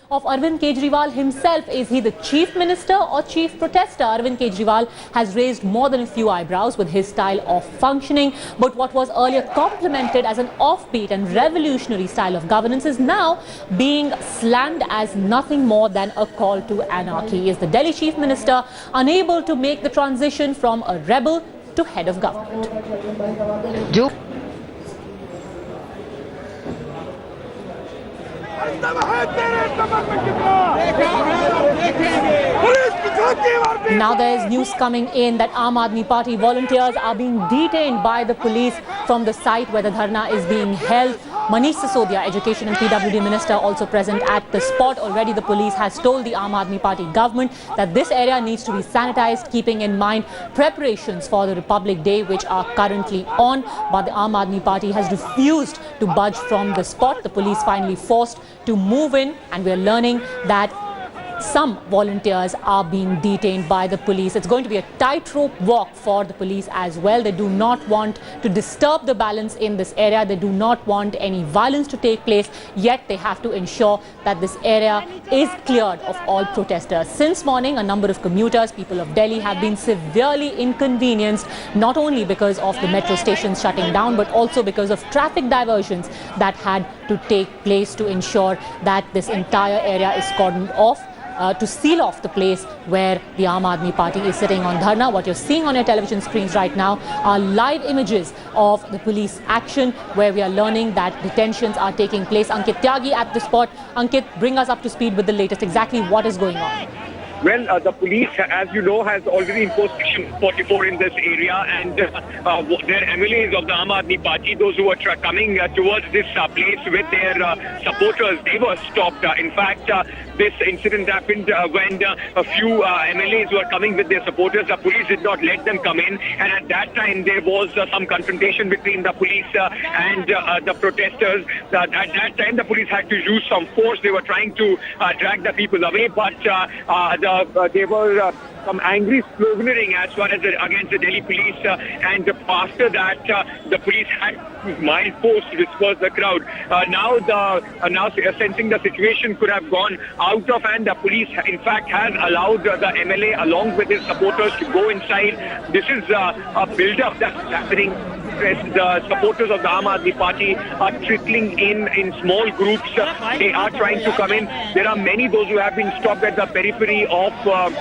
of Arvind Kejriwal himself. Is he the chief minister or chief protester? Arvind Kejriwal has raised more than a few eyebrows with his style of functioning. But what was earlier complimented as an offbeat and revolutionary style of governance is now being slammed as nothing more than a call to anarchy. Is the Delhi chief minister unable to make the transition from a rebel to head of government? Now there is news coming in that Aam Aadmi Party volunteers are being detained by the police from the site where the dharna is being held. Manish Sisodia, Education and PWD Minister, also present at the spot. Already the police has told the Aam Aadmi Party government that this area needs to be sanitized, keeping in mind preparations for the Republic Day which are currently on. But the Aam Aadmi Party has refused to budge from the spot. The police finally forced to move in, and we are learning that some volunteers are being detained by the police. It's going to be a tightrope walk for the police as well. They do not want to disturb the balance in this area. They do not want any violence to take place, yet they have to ensure that this area is cleared of all protesters. Since morning, a number of commuters, people of Delhi, have been severely inconvenienced, not only because of the metro stations shutting down, but also because of traffic diversions that had to take place to ensure that this entire area is cordoned off. To seal off the place where the Aam Aadmi Party is sitting on dharna. What you're seeing on your television screens right now are live images of the police action, where we are learning that detentions are taking place. Ankit Tyagi at the spot. Ankit, bring us up to speed with the latest. Exactly what is going on? Well, the police, as you know, has already imposed Section 44 in this area, and their MLAs of the Aam Aadmi Party, those who were coming towards this place with their supporters, they were stopped. In fact, this incident happened when a few MLAs were coming with their supporters. The police did not let them come in, and at that time there was some confrontation between the police and the protesters. At that time, the police had to use some force. They were trying to drag the people away, but there were some angry sloganeering as far as against the Delhi police, and after that the police had mild force to disperse the crowd. Now sensing the situation could have gone out of hand, the police in fact has allowed the MLA along with his supporters to go inside. This is a build-up that's happening. The supporters of the Aam Aadmi Party are trickling in small groups. They are trying to come in. There are many those who have been stopped at the periphery of the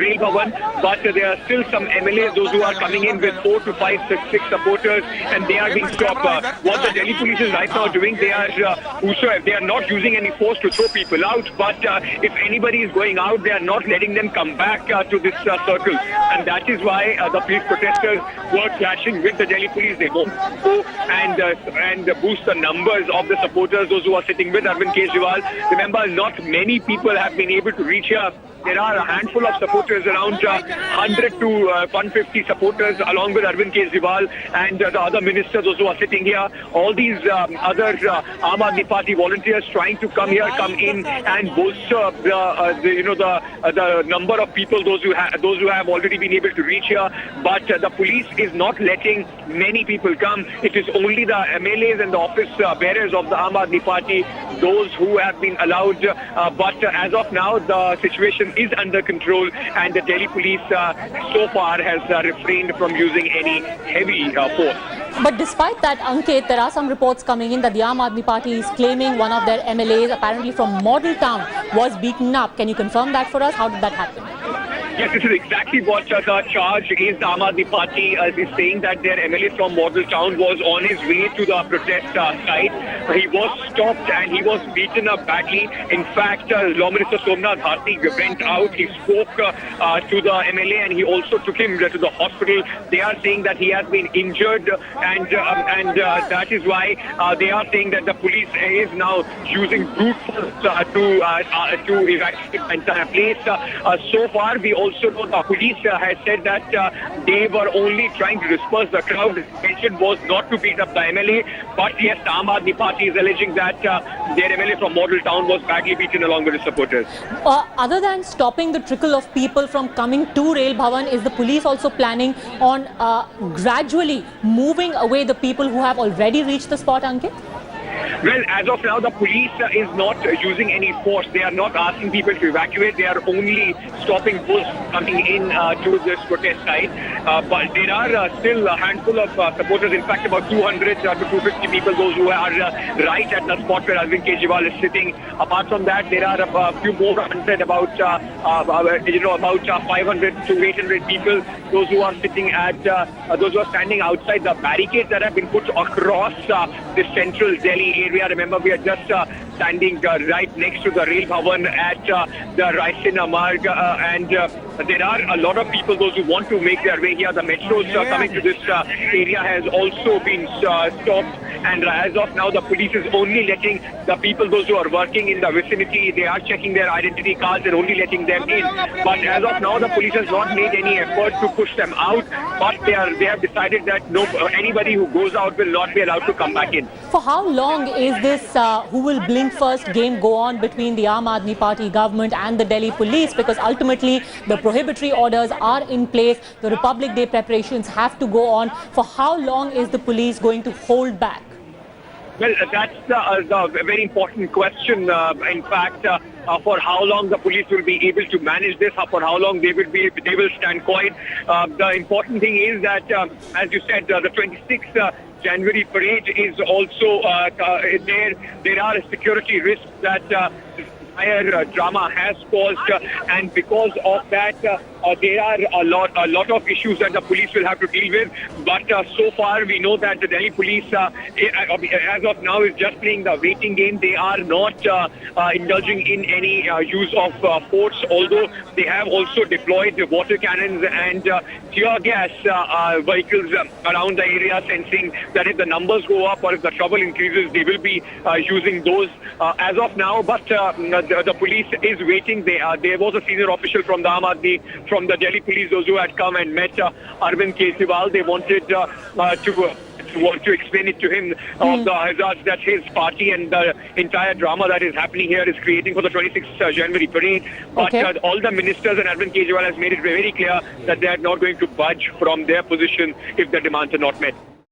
Rail Bhavan, but there are still some MLAs, those who are coming in with 4 to 5, 6 supporters, and they are being stopped. What the Delhi police is right now doing, they are not using any force to throw people out, but if anybody is going out, they are not letting them come back to this circle, and that is why the police protesters were clashing with the Delhi police. They won't go and boost the numbers of the supporters, those who are sitting with Arvind Kejriwal. Remember, not many people have been able to reach here. There are a handful of supporters, around 100 to 150 supporters, along with Arvind Kejriwal and the other ministers, those who are sitting here. All these other Aam Aadmi Party volunteers trying to come in and bolster the number of people, those who have already been able to reach here. But the police is not letting many people come. It is only the MLAs and the office bearers of the Aam Aadmi Party, those who have been allowed. But as of now, the situation is under control, and the Delhi police so far has refrained from using any heavy force. But despite that, Ankit, there are some reports coming in that the Aam Aadmi Party is claiming one of their MLAs, apparently from Model Town, was beaten up. Can you confirm that for us? How did that happen? Yes, this is exactly what the charge is. The Aam Aadmi Party is saying that their MLA from Model Town was on his way to the protest site. He was stopped and he was beaten up badly. In fact, Law Minister Somnath Bharti went out. He spoke to the MLA and he also took him to the hospital. They are saying that he has been injured, and that is why they are saying that the police is now using brute force to evacuate the entire place. So far, we also know the police has said that they were only trying to disperse the crowd. The intention was not to beat up the MLA, but yes, the Aam Aadmi Party is alleging that their MLA from Model Town was badly beaten along with his supporters. Other than stopping the trickle of people from coming to Rail Bhavan, is the police also planning on gradually moving away the people who have already reached the spot, Ankit? Well, as of now, the police is not using any force. They are not asking people to evacuate. They are only stopping those coming in to this protest site. But there are still a handful of supporters, in fact, about 200 to 250 people, those who are right at the spot where Arvind Kejriwal is sitting. Apart from that, there are a few more hundred, about 500 to 800 people, those who are sitting at, those who are standing outside the barricades that have been put across the central Delhi area. Remember, we are just standing right next to the Rail Bhavan at the Raisina Marg, and there are a lot of people, those who want to make their way here. The metros coming to this area has also been stopped, and as of now, the police is only letting the people, those who are working in the vicinity, they are checking their identity cards and only letting them in. But as of now, the police has not made any effort to push them out, but they have decided that anybody who goes out will not be allowed to come back in. For how long is this who will blink first game go on between the Aam Aadmi Party government and the Delhi police? Because ultimately the prohibitory orders are in place. The Republic Day preparations have to go on. For how long is the police going to hold back? Well, that's the very important question. In fact, for how long the police will be able to manage this, for how long they will stand quiet. The important thing is that, as you said, the 26th January parade is also there. There are security risks that entire drama has caused, and because of that, there are a lot of issues that the police will have to deal with. But so far, we know that the Delhi police, as of now, is just playing the waiting game. They are not indulging in any use of force, although they have also deployed water cannons and tear gas vehicles around the area, sensing that if the numbers go up or if the trouble increases, they will be using those as of now. But the police is waiting. There was a senior official from the Aam Aadmi, from the Delhi police, those who had come and met Arvind Kejriwal. They wanted to explain it to him of the hazards that his party and the entire drama that is happening here is creating for the 26th January parade. But all the ministers and Arvind Kejriwal has made it very clear that they are not going to budge from their position if their demands are not met.